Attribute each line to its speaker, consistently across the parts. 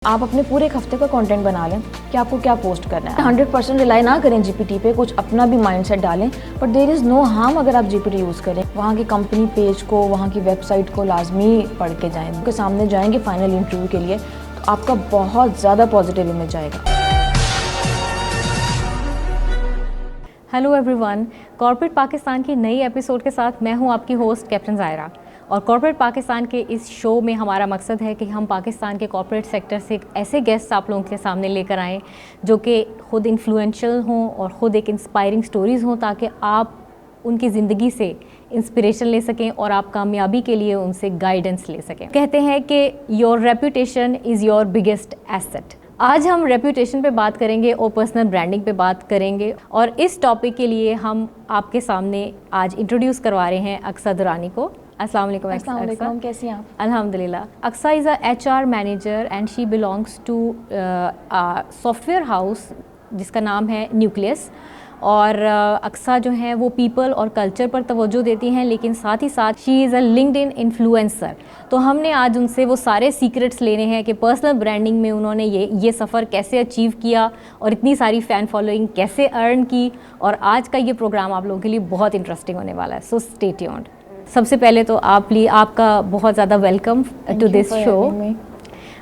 Speaker 1: आप अपने पूरे एक हफ्ते का कंटेंट बना लें कि आपको क्या पोस्ट करना है। 100% रिलाई ना करें जीपीटी पे, कुछ अपना भी माइंडसेट डालें, but there is no harm अगर आप जीपीटी यूज़ करें। वहाँ की कंपनी पेज को, वहाँ की वेबसाइट को लाजमी पढ़ के जाएं। उनके सामने जाएंगे फाइनल इंटरव्यू के लिए तो आपका बहुत ज़्यादा पॉजिटिव इमेज आएगा।
Speaker 2: हेलो एवरीवन, कॉर्पोरेट पाकिस्तान की नई एपिसोड के साथ मैं हूं आपकी होस्ट कैप्टन ज़ायरा। और कॉर्पोरेट पाकिस्तान के इस शो में हमारा मकसद है कि हम पाकिस्तान के कॉर्पोरेट सेक्टर से एक ऐसे गेस्ट आप लोगों के सामने लेकर आएँ जो कि ख़ुद इन्फ्लुएंशियल हों और ख़ुद एक इंस्पायरिंग स्टोरीज़ हों, ताकि आप उनकी ज़िंदगी से इंस्पिरेशन ले सकें और आप कामयाबी के लिए उनसे गाइडेंस ले सकें। कहते हैं कि your reputation is your biggest asset. आज हम रेपुटेशन पे बात करेंगे और पर्सनल ब्रांडिंग पे बात करेंगे, और इस टॉपिक के लिए हम आपके सामने आज इंट्रोड्यूस करवा रहे हैं अक्सा दुरानी को। अस्सलाम वालेकुम।
Speaker 1: अस्सलाम वालेकुम, कैसी हैं आप?
Speaker 2: अल्हम्दुलिल्लाह। Aqsa is a HR manager and she belongs to software house जिसका नाम है न्यूक्लियस। और अक्सा जो है वो पीपल और कल्चर पर तवज्जो देती हैं, लेकिन साथ ही साथ she is a LinkedIn influencer. तो हमने आज उनसे वो सारे सीक्रेट्स लेने हैं कि पर्सनल ब्रांडिंग में उन्होंने ये सफ़र कैसे अचीव किया और इतनी सारी फ़ैन फॉलोइंग कैसे अर्न की। और आज का ये प्रोग्राम आप लोगों के लिए बहुत इंटरेस्टिंग होने वाला है, सो स्टे ट्यून्ड। सबसे पहले तो आपका बहुत ज़्यादा welcome to this show.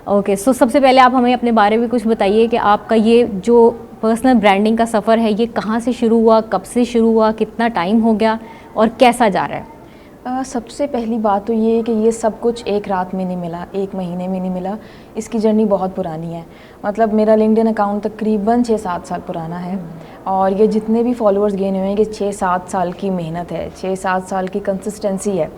Speaker 2: Okay, so सबसे पहले आप हमें अपने बारे में कुछ बताइए कि आपका ये जो पर्सनल ब्रांडिंग का सफ़र है ये कहाँ से शुरू हुआ, कब से शुरू हुआ, कितना टाइम हो गया और कैसा जा रहा है?
Speaker 1: सबसे पहली बात तो ये है कि ये सब कुछ एक रात में नहीं मिला, एक महीने में नहीं मिला। इसकी जर्नी बहुत पुरानी है। मतलब मेरा लिंक्डइन अकाउंट तकरीबन 6-7 साल पुराना है, और ये जितने भी फॉलोअर्स गेन हुए हैं कि 6-7 साल की मेहनत है, 6-7 साल की कंसिस्टेंसी है।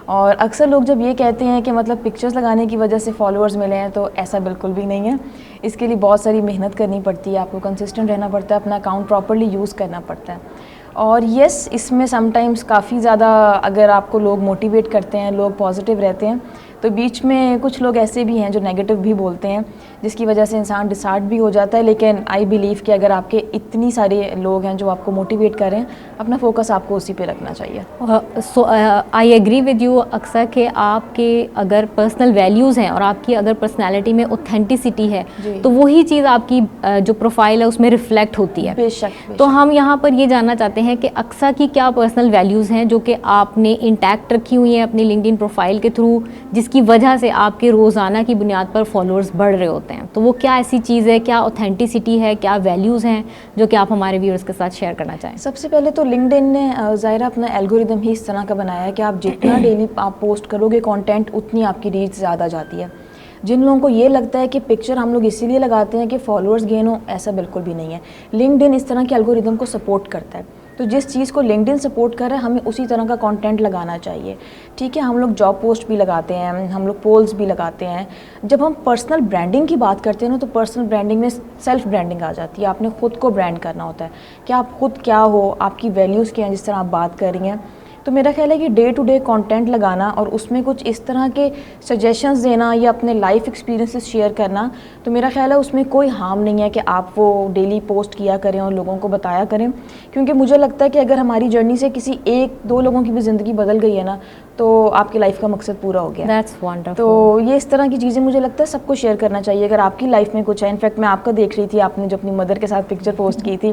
Speaker 1: और अक्सर लोग जब ये कहते हैं कि मतलब पिक्चर्स लगाने की वजह से फॉलोअर्स मिले हैं, तो ऐसा बिल्कुल भी नहीं है। इसके लिए बहुत सारी मेहनत करनी पड़ती है, आपको कंसिस्टेंट रहना पड़ता है, अपना अकाउंट प्रॉपर्ली यूज़ करना पड़ता है। और यस, इसमें समटाइम्स काफ़ी ज़्यादा अगर आपको लोग मोटिवेट करते हैं, लोग पॉजिटिव रहते हैं, तो बीच में कुछ लोग ऐसे भी हैं जो नेगेटिव भी बोलते हैं, जिसकी वजह से इंसान डिसहार्ट भी हो जाता है। लेकिन आई बिलीव कि अगर आपके इतनी सारे लोग हैं जो आपको मोटिवेट करें, अपना फोकस आपको उसी पे रखना चाहिए।
Speaker 2: सो आई एग्री विद यू अक्सर कि आपके अगर पर्सनल वैल्यूज़ हैं और आपकी अगर पर्सनैलिटी में ऑथेंटिसिटी है तो वही चीज़ आपकी जो प्रोफाइल है उसमें रिफ्लेक्ट होती है।
Speaker 1: बेशक।
Speaker 2: तो हम यहाँ पर ये जानना चाहते हैं कि अक्सा की क्या पर्सनल वैल्यूज़ हैं जो कि आपने इंटैक्ट रखी हुई हैं अपनी लिंक्डइन प्रोफाइल के थ्रू, जिसकी वजह से आपके रोज़ाना की बुनियाद पर फॉलोअर्स बढ़ रहे होते हैं। तो वो क्या ऐसी चीज़ है, क्या ऑथेंटिसिटी है, क्या वैल्यूज़ हैं जो कि आप हमारे व्यूअर्स के साथ शेयर करना चाहें?
Speaker 1: सबसे पहले तो लिंक्डइन ने ज़ाहिर अपना एल्गोरिदम ही इस तरह का बनाया है कि आप जितना डेली आप पोस्ट करोगे कंटेंट, उतनी आपकी रीच ज़्यादा जाती है। जिन लोगों को ये लगता है कि पिक्चर हम लोग इसीलिए लगाते हैं कि फॉलोअर्स गेन हो, ऐसा बिल्कुल भी नहीं है। लिंक्डइन इस तरह के एल्गोरिदम को सपोर्ट करता है। तो जिस चीज़ को लिंक्डइन सपोर्ट कर रहा है, हमें उसी तरह का कंटेंट लगाना चाहिए। ठीक है, हम लोग जॉब पोस्ट भी लगाते हैं, हम लोग पोल्स भी लगाते हैं। जब हम पर्सनल ब्रांडिंग की बात करते हैं ना, तो पर्सनल ब्रांडिंग में सेल्फ ब्रांडिंग आ जाती है। आपने ख़ुद को ब्रांड करना होता है कि आप खुद क्या हो, आपकी वैल्यूज़ क्या हैं, जिस तरह आप बात कर रही हैं। तो मेरा ख्याल है कि डे टू डे कंटेंट लगाना और उसमें कुछ इस तरह के सजेशंस देना या अपने लाइफ एक्सपीरियंसेस शेयर करना, तो मेरा ख्याल है उसमें कोई हार्म नहीं है कि आप वो डेली पोस्ट किया करें और लोगों को बताया करें। क्योंकि मुझे लगता है कि अगर हमारी जर्नी से किसी 1-2 लोगों की भी ज़िंदगी बदल गई है ना, तो आपकी लाइफ का मकसद पूरा हो गया।
Speaker 2: That's wonderful।
Speaker 1: तो ये इस तरह की चीज़ें मुझे लगता है सबको शेयर करना चाहिए अगर आपकी लाइफ में कुछ है। इनफैक्ट मैं आपका देख रही थी, आपने जो अपनी मदर के साथ पिक्चर पोस्ट की थी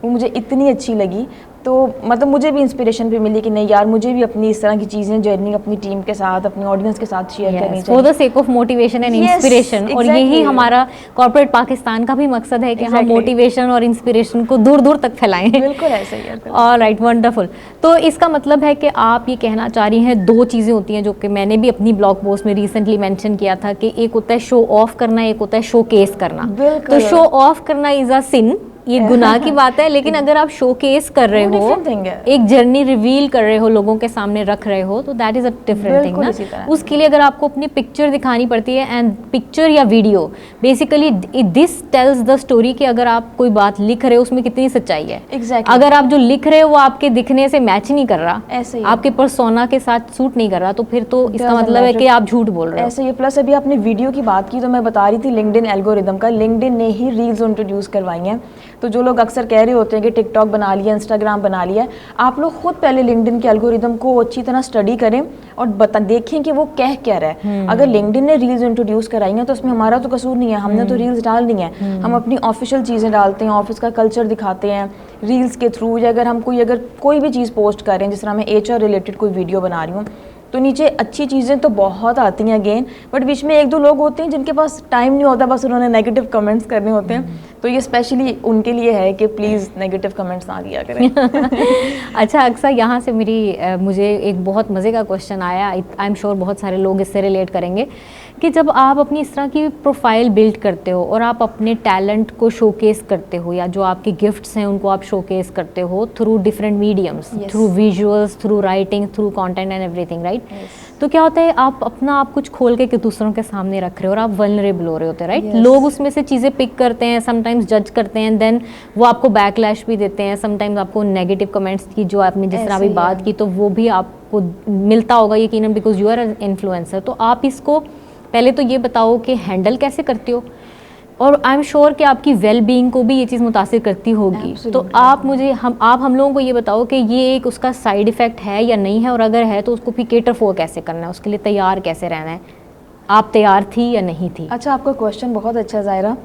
Speaker 1: वो मुझे इतनी अच्छी लगी। तो मतलब मुझे भी इंस्पिरेशन भी मिली कि नहीं यार, मुझे भी अपनी इस तरह की चीज़ें जर्नी अपनी टीम के साथ, अपनी ऑडियंस के साथ शेयर करनी चाहिए
Speaker 2: for the sake of motivation and inspiration. और यही हमारा कॉर्पोरेट पाकिस्तान का भी मकसद है कि हम मोटिवेशन और इंस्पिरेशन को दूर दूर तक फैलाएं।
Speaker 1: बिल्कुल ऐसा ही है।
Speaker 2: Alright, wonderful. तो इसका मतलब है कि आप ये कहना चाह रही हैं, दो चीज़ें होती हैं जो कि मैंने भी अपनी ब्लॉग पोस्ट में रिसेंटली मेंशन किया था कि एक होता है शो ऑफ करना, एक होता है शो केस करना। तो शो ऑफ करना इज़ अ सिन, ये गुनाह की बात है। लेकिन अगर आप शोकेस कर रहे हो, एक जर्नी रिवील कर रहे हो, लोगों के सामने रख रहे हो, तो that is a different thing ना। उसके लिए अगर आपको अपनी पिक्चर दिखानी पड़ती है, एंड पिक्चर या video basically this tells the story कि अगर आप कोई बात लिख रहे हो उसमें कितनी सच्चाई है। अगर आप जो लिख रहे हो वो आपके दिखने से मैच नहीं कर रहा, ऐसे आपके पर्सोना के साथ सूट नहीं कर रहा, तो फिर तो इसका मतलब है कि आप झूठ बोल रहे हो।
Speaker 1: ऐसे ही। प्लस अभी आपने वीडियो की बात की तो मैं बता रही थी लिंक्डइन एल्गोरिदम का, लिंक्डइन ने ही रील्स इंट्रोड्यूस करवाई हैं तो जो लोग अक्सर कह रहे होते हैं कि टिकटॉक बना लिया, इंस्टाग्राम बना लिया, आप लोग खुद पहले लिंक्डइन के एल्गोरिदम को अच्छी तरह स्टडी करें और देखें कि वो कह क्या रहा है। अगर लिंक्डइन ने रील्स इंट्रोड्यूस कराई हैं तो उसमें हमारा तो कसूर नहीं है, हमने तो रील्स डालनी है। हम अपनी ऑफिशियल चीज़ें डालते हैं, ऑफिस का कल्चर दिखाते हैं रील्स के थ्रू, या अगर कोई भी चीज़ पोस्ट कर रहे हैं, जिस तरह मैं HR रिलेटेड कोई वीडियो बना रही हूँ, तो नीचे अच्छी चीज़ें तो बहुत आती हैं अगेन, बट बीच में एक दो लोग होते हैं जिनके पास टाइम नहीं होता, बस उन्होंने नेगेटिव कमेंट्स करने होते हैं। तो ये स्पेशली उनके लिए है कि प्लीज़ नेगेटिव कमेंट्स ना दिया करें।
Speaker 2: अच्छा अक्सर यहाँ से मुझे एक बहुत मज़े का क्वेश्चन आया, आई एम श्योर बहुत सारे लोग इससे रिलेट करेंगे, कि जब आप अपनी इस तरह की प्रोफाइल बिल्ड करते हो और आप अपने टैलेंट को शोकेस करते हो, या जो आपके गिफ्ट्स हैं उनको आप शोकेस करते हो through different mediums, through visuals, through writing, through content and everything, right? तो क्या होता है, आप कुछ खोल के दूसरों के सामने रख रहे हो और आप वल्नरेबल हो रहे होते हैं, राइट? लोग उसमें से चीज़ें पिक करते हैं, समटाइम्स जज करते हैं, देन वो आपको बैकलैश भी देते हैं, समटाइम्स आपको नेगेटिव कमेंट्स की जो आपने जिस तरह अभी बात की, तो वो भी आपको मिलता होगा यकीनन, because you are an influencer. तो आप इसको पहले तो ये बताओ कि हैंडल कैसे करते हो, और आई एम श्योर कि आपकी वेल बीइंग को भी ये चीज़ मुतासिर करती होगी। तो आप हम लोगों को ये बताओ कि ये एक उसका साइड इफ़ेक्ट है या नहीं है, और अगर है तो उसको फिर केटर फॉर कैसे करना है, उसके लिए तैयार कैसे रहना है, आप तैयार थी या नहीं थी?
Speaker 1: अच्छा, आपका क्वेश्चन बहुत अच्छा ज़ायरा।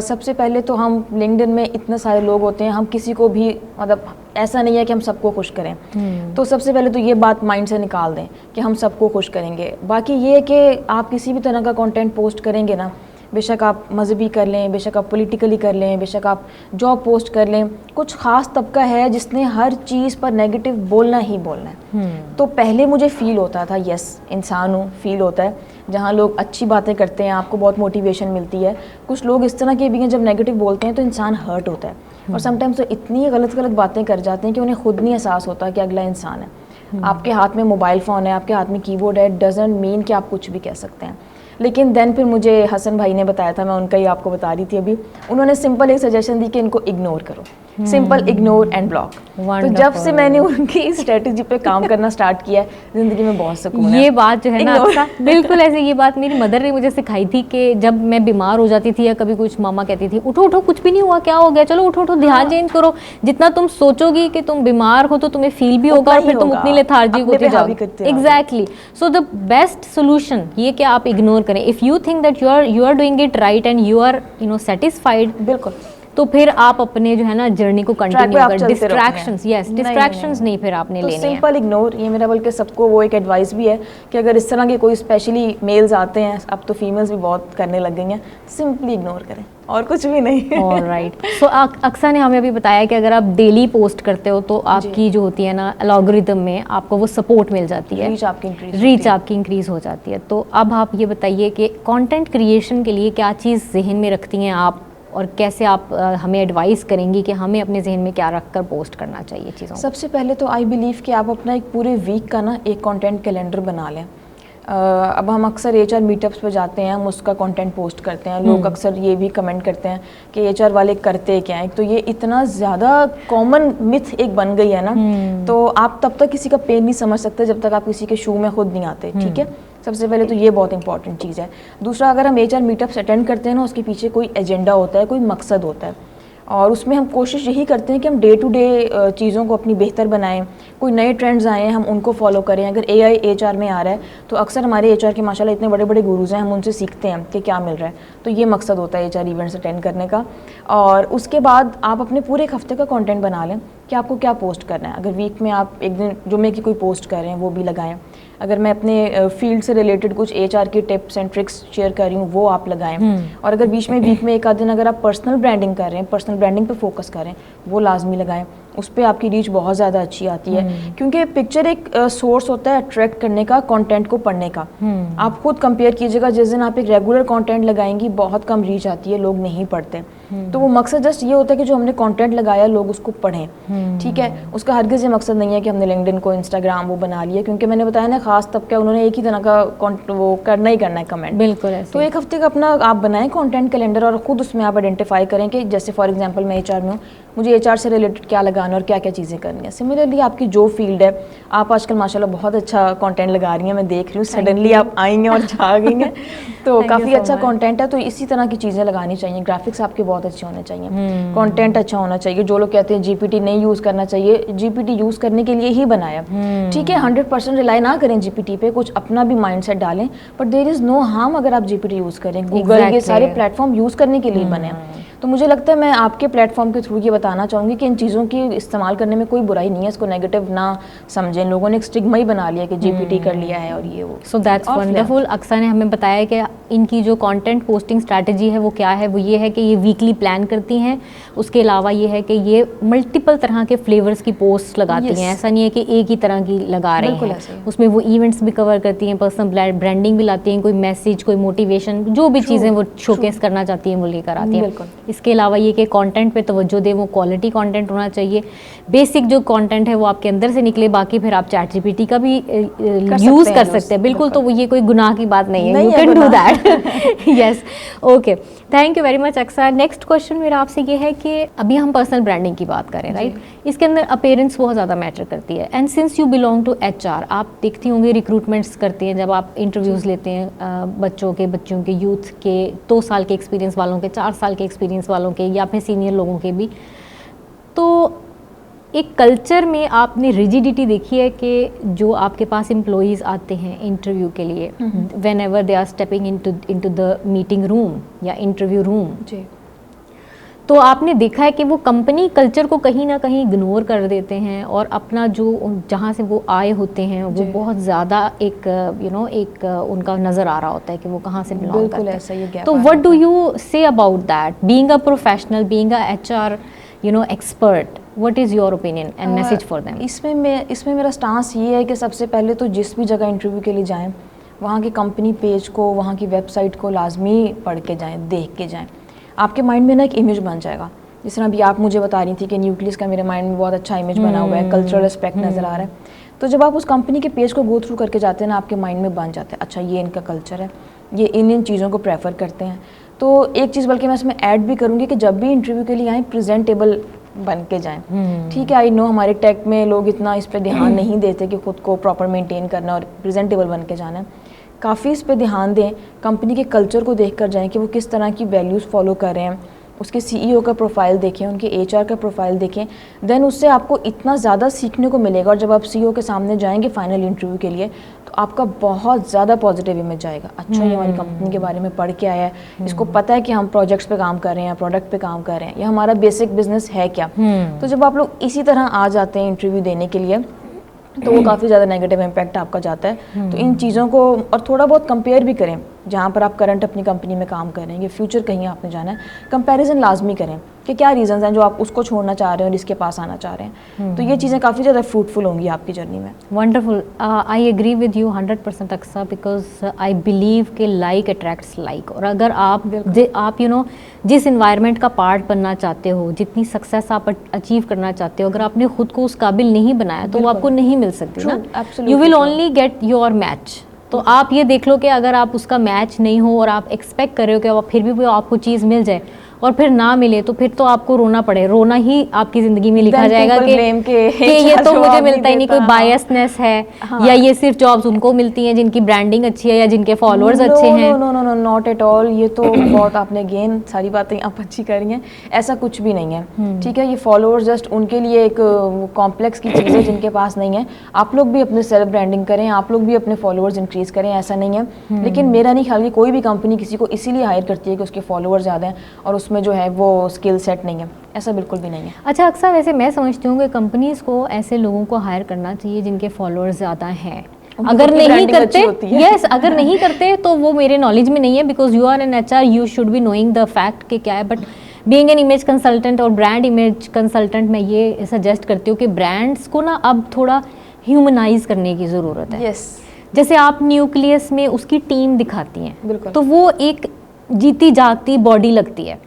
Speaker 1: सबसे पहले तो हम लिंक्डइन में इतने सारे लोग होते हैं, हम किसी को भी मतलब ऐसा नहीं है कि हम सबको खुश करें। तो सबसे पहले तो ये बात माइंड से निकाल दें कि हम सबको खुश करेंगे। बाकी ये है कि आप किसी भी तरह का कंटेंट पोस्ट करेंगे ना, बेशक आप मजहबी कर लें, बेशक आप पॉलिटिकली कर लें, बेशक आप जॉब पोस्ट कर लें, कुछ ख़ास तबका है जिसने हर चीज़ पर नेगेटिव बोलना ही बोलना है। तो पहले मुझे फ़ील होता था, यस इंसान हूँ, फ़ील होता है, जहाँ लोग अच्छी बातें करते हैं आपको बहुत मोटिवेशन मिलती है। कुछ लोग इस तरह के भी हैं, जब नेगेटिव बोलते हैं तो इंसान हर्ट होता है, और समटाइम्स तो इतनी गलत बातें कर जाते हैं कि उन्हें खुद नहीं एहसास होता कि अगला इंसान है। आपके हाथ में मोबाइल फ़ोन है, आपके हाथ में कीबोर्ड है, डजंट मीन कि आप कुछ भी कह सकते हैं। लेकिन देन फिर मुझे हसन भाई ने बताया था, मैं उनका ही आपको बता रही थी अभी, उन्होंने सिंपल एक सजेशन दी कि इनको इग्नोर करो, सिंपल इग्नोर एंड ब्लॉक। तो जब से मैंने उनकी स्ट्रेटजी पे काम करना स्टार्ट किया है, जिंदगी में बहुत सुकून है।
Speaker 2: ये बात जो है ना बिल्कुल ऐसे, ये बात मेरी मदर ने मुझे सिखाई थी कि जब मैं बीमार हो जाती थी या कभी कुछ, मामा कहती थी उठो उठो, कुछ भी नहीं हुआ, क्या हो गया, चलो उठो उठो, ध्यान चेंज करो। जितना तुम सोचोगी कि तुम बीमार हो तो तुम्हें फील भी होगा, और फिर तुम उतनी लेथार्जिक होती जाओगे। Exactly. So the best solution ये कि आप इग्नोर करें। If you think that you are doing it right and you are satisfied,
Speaker 1: बिल्कुल,
Speaker 2: तो फिर आप अपने जो है ना जर्नी को कंटिन्यू कर। डिस्ट्रैक्शंस, यस, डिस्ट्रैक्शंस नहीं फिर आपने लेने हैं।
Speaker 1: सिंपल इग्नोर, ये मेरा बल्कि सबको वो एक एडवाइस भी है कि अगर इस तरह के कोई स्पेशली मेल्स आते हैं, अब तो फीमेल्स भी बहुत करने लग गई हैं, सिंपली इग्नोर करें और कुछ भी नहीं।
Speaker 2: ऑलराइट। सो अक्सर ने हमें अभी बताया कि अगर आप डेली पोस्ट करते हो तो आपकी जो होती है ना एल्गोरिदम में आपको वो सपोर्ट मिल जाती है, रीच आपकी इंक्रीज हो जाती है। तो अब आप ये बताइए कि कंटेंट क्रिएशन के लिए क्या चीज़ जहन में रखती हैं आप, और कैसे आप हमें एडवाइस करेंगी कि हमें अपने जहन में क्या रख कर पोस्ट करना चाहिए चीज़ों?
Speaker 1: सबसे पहले तो आई बिलीव कि आप अपना एक पूरे वीक का ना एक कंटेंट कैलेंडर बना लें। अब हम अक्सर HR मीटअप्स पे जाते हैं, हम उसका कंटेंट पोस्ट करते हैं, लोग अक्सर ये भी कमेंट करते हैं कि HR वाले करते क्या हैं। तो ये इतना ज़्यादा कॉमन मिथ एक बन गई है ना, तो आप तब तक किसी का पेन नहीं समझ सकते जब तक आप किसी के शू में खुद नहीं आते। ठीक है, सबसे पहले तो ये बहुत इंपॉर्टेंट चीज़ है। दूसरा, अगर हम HR मीटअप्स अटेंड करते हैं ना, उसके पीछे कोई एजेंडा होता है, कोई मकसद होता है, और उसमें हम कोशिश यही करते हैं कि हम डे टू डे चीज़ों को अपनी बेहतर बनाएं। कोई नए ट्रेंड्स आए हैं हम उनको फॉलो करें। अगर AI HR में आ रहा है तो अक्सर हमारे HR के माशाल्लाह इतने बड़े बड़े गुरुज हैं, हम उनसे सीखते हैं कि क्या मिल रहा है। तो ये मकसद होता है HR इवेंट्स अटेंड करने का। और उसके बाद आप अपने पूरे एक हफ्ते का कंटेंट बना लें कि आपको क्या पोस्ट करना है। अगर वीक में आप एक दिन जुम्मे की कोई पोस्ट कर रहे हैं वो भी लगाएं। अगर मैं अपने फील्ड से रिलेटेड कुछ HR की टिप्स एंड ट्रिक्स शेयर कर रही हूँ वो आप लगाएं। और अगर बीच में वीक में एक आध दिन अगर आप पर्सनल ब्रांडिंग कर रहे हैं, पर्सनल ब्रांडिंग पे फोकस करें, वो लाजमी लगाएं। उस पर आपकी रीच बहुत ज़्यादा अच्छी आती है, क्योंकि पिक्चर एक सोर्स होता है अट्रैक्ट करने का, कंटेंट को पढ़ने का। आप खुद कंपेयर कीजिएगा, जिस दिन आप एक रेगुलर कंटेंट लगाएंगी बहुत कम रीच आती है, लोग नहीं पढ़ते। तो वो मकसद जस्ट ये होता है कि जो हमने कंटेंट लगाया लोग उसको पढ़ें। ठीक है, उसका हरगिज़ ये मकसद नहीं है कि हमने लिंक्डइन को इंस्टाग्राम वो बना लिया, क्योंकि मैंने बताया ना खास तबका उन्होंने एक ही तरह का वो करना ही करना है कमेंट।
Speaker 2: बिल्कुल ऐसे।
Speaker 1: तो एक हफ्ते का अपना आप बनाएं कंटेंट कैलेंडर और ख़ुद उसमें आप आइडेंटिफाई करें कि जैसे फॉर एग्जांपल मैं HR में हूँ, मुझे HR से रिलेटेड क्या लगाना जाना और क्या क्या चीज़ें करनी है। सिमिलरली आपकी जो फील्ड है, आप आजकल माशाल्लाह बहुत अच्छा कंटेंट लगा रही हैं, मैं देख रही हूँ, सडनली आप आई हैं और छा गई हैं तो काफ़ी अच्छा कंटेंट है। तो इसी तरह की चीज़ें लगानी चाहिए, ग्राफिक्स आपके बहुत अच्छे होने चाहिए, कंटेंट अच्छा होना चाहिए। जो लोग कहते हैं जीपीटी नहीं यूज़ करना चाहिए, जीपीटी यूज़ करने के लिए ही बनाया, ठीक है, 100% रिलाई ना करें जीपीटी पे, कुछ अपना भी माइंडसेट डालें, but there is no harm अगर आप जीपीटी यूज़ करें। गूगल ये सारे प्लेटफॉर्म यूज़ करने के लिए बने हैं। तो मुझे लगता है मैं आपके प्लेटफॉर्म के थ्रू ये बताना चाहूँगी कि इन चीज़ों की इस्तेमाल करने में कोई बुराई नहीं है, इसको नेगेटिव ना समझें। लोगों ने एक स्टिग्मा ही बना लिया कि जीपीटी कर लिया है और ये वो।
Speaker 2: So that's wonderful. अक्सा ने हमें बताया कि इनकी जो कंटेंट पोस्टिंग स्ट्रैटेजी है वो क्या है। वो ये है कि ये वीकली प्लान करती हैं, उसके अलावा ये है कि ये मल्टीपल तरह के फ्लेवर्स की पोस्ट लगाती हैं। ऐसा नहीं है कि एक ही तरह की लगा रही हैं, उसमें वो इवेंट्स भी कवर करती हैं, पर्सनल ब्रांडिंग भी लाती हैं, कोई मैसेज, कोई मोटिवेशन, जो भी चीज़ें वो शोकेस करना चाहती हैं वो लेकर आती हैं। इसके अलावा ये कि कंटेंट पे तवज्जो दें, वो क्वालिटी कंटेंट होना चाहिए। बेसिक जो कंटेंट है वो आपके अंदर से निकले, बाकी फिर आप चैट जीपीटी का भी यूज़ कर सकते हैं, बिल्कुल। तो वो ये कोई गुनाह की बात नहीं है, you can do that. Yes, okay, thank you very much Aqsa. Next question मेरा आपसे ये है कि अभी हम पर्सनल ब्रांडिंग की बात करें, राइट? इसके अंदर अपीयरेंस बहुत ज़्यादा मैटर करती है। And since you belong to HR, आप देखती होंगे रिक्रूटमेंट्स करते हैं, जब आप इंटरव्यूज़ लेते हैं बच्चों के, यूथ के, 2 साल के एक्सपीरियंस वालों के, 4 साल के एक्सपीरियंस वालों के, या फिर सीनियर लोगों के भी, तो एक कल्चर में आपने रिजिडिटी देखी है कि जो आपके पास एम्प्लॉइज़ आते हैं इंटरव्यू के लिए, whenever they are stepping into the meeting room या इंटरव्यू रूम, तो आपने देखा है कि वो कंपनी कल्चर को कहीं ना कहीं इग्नोर कर देते हैं और अपना जो जहाँ से वो आए होते हैं वो बहुत ज़्यादा एक एक उनका नज़र आ रहा होता है कि वो कहाँ से बिलोंग करते हैं। तो what do you say about that, being a professional, being a HR expert, what is your opinion and message for them?
Speaker 1: इसमें मेरा स्टांस ये है कि सबसे पहले तो जिस भी जगह इंटरव्यू के लिए जाएं, वहाँ की कंपनी पेज को, वहाँ की वेबसाइट को लाजमी पढ़ के जाएं, देख के जाएं। आपके माइंड में ना एक इमेज बन जाएगा। जिस तरह अभी आप मुझे बता रही थी कि न्यूक्लियस का मेरे माइंड में बहुत अच्छा इमेज बना हुआ है, कल्चरल एस्पेक्ट नज़र आ रहा है। तो जब आप उस कंपनी के पेज को गो थ्रू करके जाते हैं ना, आपके माइंड में बन जाता है, अच्छा ये इनका कल्चर है, ये इन चीज़ों को प्रेफर करते हैं। तो एक चीज़ बल्कि मैं इसमें ऐड भी करूँगी कि जब भी इंटरव्यू के लिए आएँ, प्रेजेंटेबल बन के जाएं। ठीक है, आई नो हमारे टेक में लोग इतना इस पर ध्यान नहीं देते कि खुद को प्रॉपर मेंटेन करना और प्रेजेंटेबल बन के जाना है। काफ़ी इस पर ध्यान दें, कंपनी के कल्चर को देख कर जाएँ कि वो किस तरह की वैल्यूज़ फॉलो कर रहे हैं, उसके सीईओ का प्रोफाइल देखें, उनके एचआर का प्रोफाइल देखें। देन उससे आपको इतना ज़्यादा सीखने को मिलेगा, और जब आप सीईओ के सामने जाएंगे फाइनल इंटरव्यू के लिए, तो आपका बहुत ज़्यादा पॉजिटिव इमेज आएगा। अच्छा, ये हमारी कंपनी के बारे में पढ़ के आया है, इसको पता है कि हम प्रोजेक्ट्स पे काम कर रहे हैं, प्रोडक्ट पे काम कर रहे हैं, या हमारा बेसिक बिजनेस है क्या। तो जब आप लोग इसी तरह आ जाते हैं इंटरव्यू देने के लिए, तो वो काफ़ी ज़्यादा नेगेटिव इम्पैक्ट आपका जाता है। तो इन चीज़ों को और थोड़ा बहुत कंपेयर भी करें, जहाँ पर आप करंट अपनी कंपनी में काम कर रहे हैं, ये फ्यूचर कहीं आपने जाना है, कंपैरिजन लाजमी करें कि क्या रीजंस हैं जो आप उसको छोड़ना चाह रहे हैं और इसके पास आना चाह रहे हैं। तो ये चीज़ें काफ़ी ज़्यादा फ्रूटफुल होंगी आपकी जर्नी में।
Speaker 2: Wonderful, I agree with you 100% Aqsa, because I believe कि लाइक अट्रैक्ट्स लाइक। और अगर आप जिस इन्वायरमेंट का पार्ट बनना चाहते हो, जितनी सक्सेस आप अचीव करना चाहते हो, अगर आपने खुद को उस काबिल नहीं बनाया तो वो आपको नहीं मिल सकती ना। You will only get your match. तो आप ये देख लो कि अगर आप उसका मैच नहीं हो और आप एक्सपेक्ट कर रहे हो कि फिर भी आपको चीज़ मिल जाए और फिर ना मिले, तो फिर तो आपको रोना ही आपकी ज़िंदगी में लिखा जाएगा कि ये तो मुझे मिलता ही नहीं, कोई बायसनेस है। हाँ। या ये सिर्फ जॉब्स उनको मिलती हैं जिनकी ब्रांडिंग अच्छी है या जिनके फॉलोअर्स अच्छे हैं।
Speaker 1: No, not at all. ये तो बहुत आपने अगेन सारी बातें आप अच्छी कर रही हैं, ऐसा कुछ भी नहीं है। ठीक है, ये फॉलोअर्स जस्ट उनके लिए एक कॉम्प्लेक्स की चीज़ है जिनके पास नहीं है। आप लोग भी अपने सेल्फ ब्रांडिंग करें, आप लोग भी अपने फॉलोअर्स इंक्रीज करें, ऐसा नहीं है। लेकिन मेरा नहीं ख्याल कि कोई भी कंपनी किसी को इसीलिए हायर करती है कि उसके फॉलोअर्स ज़्यादा हैं और में जो है वो स्किल सेट नहीं है, ऐसा बिल्कुल भी नहीं है।
Speaker 2: अच्छा अक्सर वैसे मैं समझती हूँ कि कंपनीज को ऐसे लोगों को हायर करना चाहिए जिनके फॉलोअर्स ज़्यादा हैं। अगर नहीं करते, यस, अगर नहीं करते तो वो मेरे नॉलेज में नहीं है, because you are an HR, you should be knowing the fact कि क्या है। But being an image consultant और ब्रांड इमेज कंसल्टेंट, मैं ये सजेस्ट करती हूँ कि ब्रांड्स को ना अब थोड़ा ह्यूमनाइज करने की ज़रूरत है।
Speaker 1: यस,
Speaker 2: जैसे आप न्यूक्लियस में उसकी टीम दिखाती हैं,
Speaker 1: तो
Speaker 2: वो एक जीती जागती बॉडी लगती है।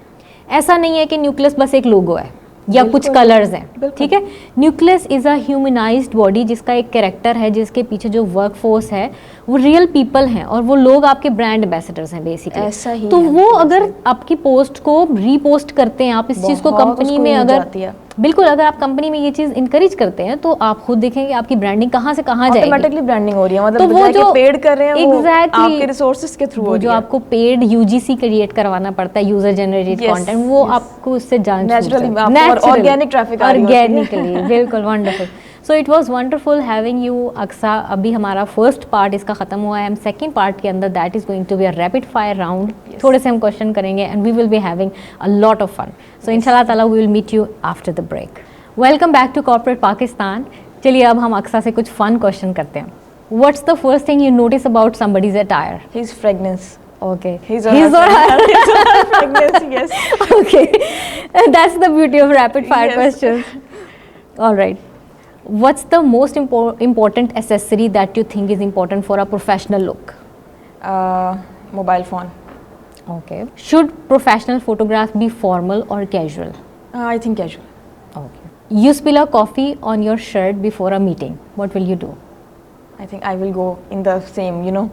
Speaker 2: ऐसा नहीं है कि न्यूक्लियस बस एक लोगो है या कुछ कलर्स हैं, ठीक है। Nucleus is a humanised body जिसका एक कैरेक्टर है, जिसके पीछे जो वर्क फोर्स है वो रियल पीपल हैं और वो लोग आपके ब्रांड एम्बेसडर्स हैं बेसिकली।
Speaker 1: ऐसा ही
Speaker 2: तो वो अगर आपकी पोस्ट को रीपोस्ट करते हैं, आप इस चीज़ को कंपनी में अगर बिल्कुल, अगर आप कंपनी में ये चीज़ इनकरेज करते हैं तो आप खुद देखेंगे आपकी ब्रांडिंग कहाँ से कहाँ जाएगी।
Speaker 1: ऑटोमेटिकली ब्रांडिंग हो रही है,
Speaker 2: तो
Speaker 1: मतलब
Speaker 2: वो
Speaker 1: बजाय
Speaker 2: जो
Speaker 1: कि पेड कर रहे हैं वो
Speaker 2: एग्जैक्टली
Speaker 1: आपके रिसोर्सेज के थ्रू हो
Speaker 2: वो
Speaker 1: रही
Speaker 2: जो
Speaker 1: है।
Speaker 2: आपको पेड यूजीसी क्रिएट करवाना पड़ता है, यूजर जनरेटेड
Speaker 1: Yes,
Speaker 2: कंटेंट, वो
Speaker 1: yes.
Speaker 2: आपको उससे जान
Speaker 1: Naturally, आपको और organic traffic आ रही होती है।
Speaker 2: ऑर्गेनिकली बिल्कुल wonderful. So it was wonderful having you Aqsa. अभी हमारा फर्स्ट पार्ट इसका खत्म हुआ है, हम सेकंड पार्ट के अंदर that is going to be a rapid fire round. थोड़े से हम क्वेश्चन करेंगे and we will be having a lot of fun. So इंशाल्लाह ताला we will meet you after the break. Welcome back to corporate Pakistan. चलिए अब हम अक्सा से कुछ फन क्वेश्चन करते हैं। What's the first thing you notice about somebody's attire?
Speaker 1: His fragrance.
Speaker 2: Okay.
Speaker 1: His
Speaker 2: His or her.
Speaker 1: fragrance, yes.
Speaker 2: Okay. That's the beauty of rapid fire
Speaker 1: Yes.
Speaker 2: questions. All right. What's the most important accessory that you think is important for a professional look?
Speaker 1: Mobile phone.
Speaker 2: Okay. Should professional photographs be formal or casual?
Speaker 1: I think casual.
Speaker 2: Okay. You spill a coffee on your shirt before a meeting. What will you do?
Speaker 1: I think I will go in the same, you know.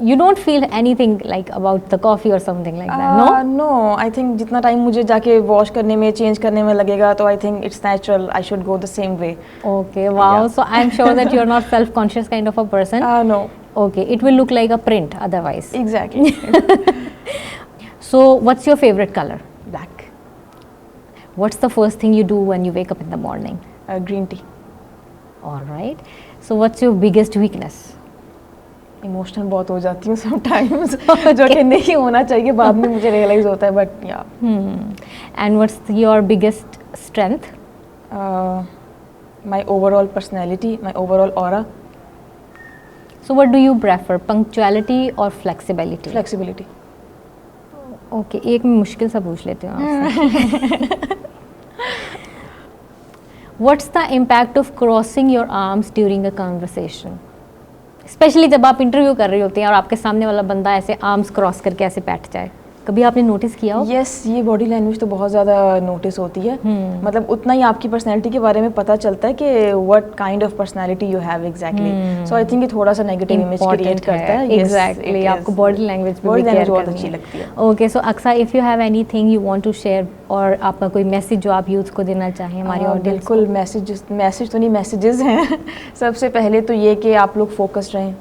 Speaker 2: You don't feel anything like about the coffee or something like that, no?
Speaker 1: No, I think जितना time मुझे जाके wash करने में, change करने में लगेगा, तो I think it's natural, I should go the same way.
Speaker 2: Okay, wow.
Speaker 1: Yeah.
Speaker 2: So I'm sure that you're not self-conscious kind of a person.
Speaker 1: No,
Speaker 2: Okay, it will look like a print otherwise.
Speaker 1: Exactly.
Speaker 2: So what's your favorite color?
Speaker 1: Black.
Speaker 2: What's the first thing you do when you wake up in the morning?
Speaker 1: Green tea.
Speaker 2: All right. So what's your biggest weakness?
Speaker 1: Emotional बहुत हो जाती हूँ sometimes, जो कि नहीं होना चाहिए, बाद में मुझे रियलाइज होता है, बट या।
Speaker 2: And what's your biggest strength?
Speaker 1: My overall personality, my overall aura.
Speaker 2: So what do you prefer, punctuality or flexibility?
Speaker 1: Flexibility.
Speaker 2: Okay, एक मैं मुश्किल सा पूछ लेती हूँ आपसे। What's the impact of crossing your arms during a conversation? Specially जब आप इंटरव्यू कर रही होती हैं और आपके सामने वाला बंदा ऐसे आर्म्स क्रॉस करके ऐसे बैठ जाए, कभी आपने नोटिस किया हो?
Speaker 1: यस, ये बॉडी लैंग्वेज तो बहुत ज़्यादा नोटिस होती है। मतलब उतना ही आपकी पर्सनैलिटी के बारे में पता चलता है कि what kind of personality you have exactly. So I think ये थोड़ा सा नेगेटिव इमेज क्रिएट करता है।
Speaker 2: एग्जैक्टली, आपको बॉडी लैंग्वेज
Speaker 1: बॉडी लैंग्वेज बहुत अच्छी लगती है।
Speaker 2: Okay, so Aqsa, if you have anything you want to share और आपका कोई मैसेज जो आप यूथ को देना चाहें हमारी ऑडियंस?
Speaker 1: बिल्कुल, मैसेज तो नहीं, मैसेजेस हैं। सबसे पहले तो ये कि आप लोग फोकस्ड रहें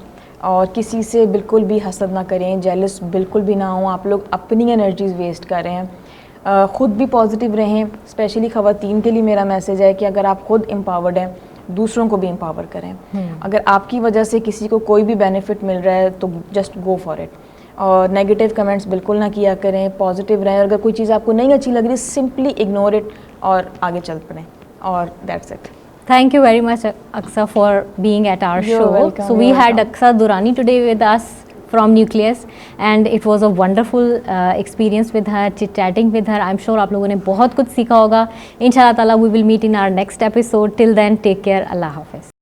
Speaker 1: और किसी से बिल्कुल भी हसद ना करें, जेलस बिल्कुल भी ना हो। आप लोग अपनी एनर्जीज वेस्ट कर रहे हैं। ख़ुद भी पॉजिटिव रहें। स्पेशली ख़वातीन के लिए मेरा मैसेज है कि अगर आप खुद एम्पावर्ड हैं, दूसरों को भी एम्पावर करें। अगर आपकी वजह से किसी को कोई भी बेनिफिट मिल रहा है तो जस्ट गो फॉर इट। और नेगेटिव कमेंट्स बिल्कुल ना किया करें, पॉजिटिव रहें। अगर कोई चीज़ आपको नहीं अच्छी लग रही, सिंपली इग्नोर इट और आगे चल पड़ें, और that's it.
Speaker 2: Thank you very much, Aksa, for being at our
Speaker 1: You're
Speaker 2: show.
Speaker 1: welcome,
Speaker 2: So we
Speaker 1: you're
Speaker 2: had
Speaker 1: welcome.
Speaker 2: Aksa Durrani today with us from Nucleus, and it was a wonderful experience with her, chit-chatting with her. I'm sure आप लोगों ने बहुत कुछ सीखा होगा। इंशाल्लाह ताला we will meet in our next episode. Till then, take care. Allah Hafiz.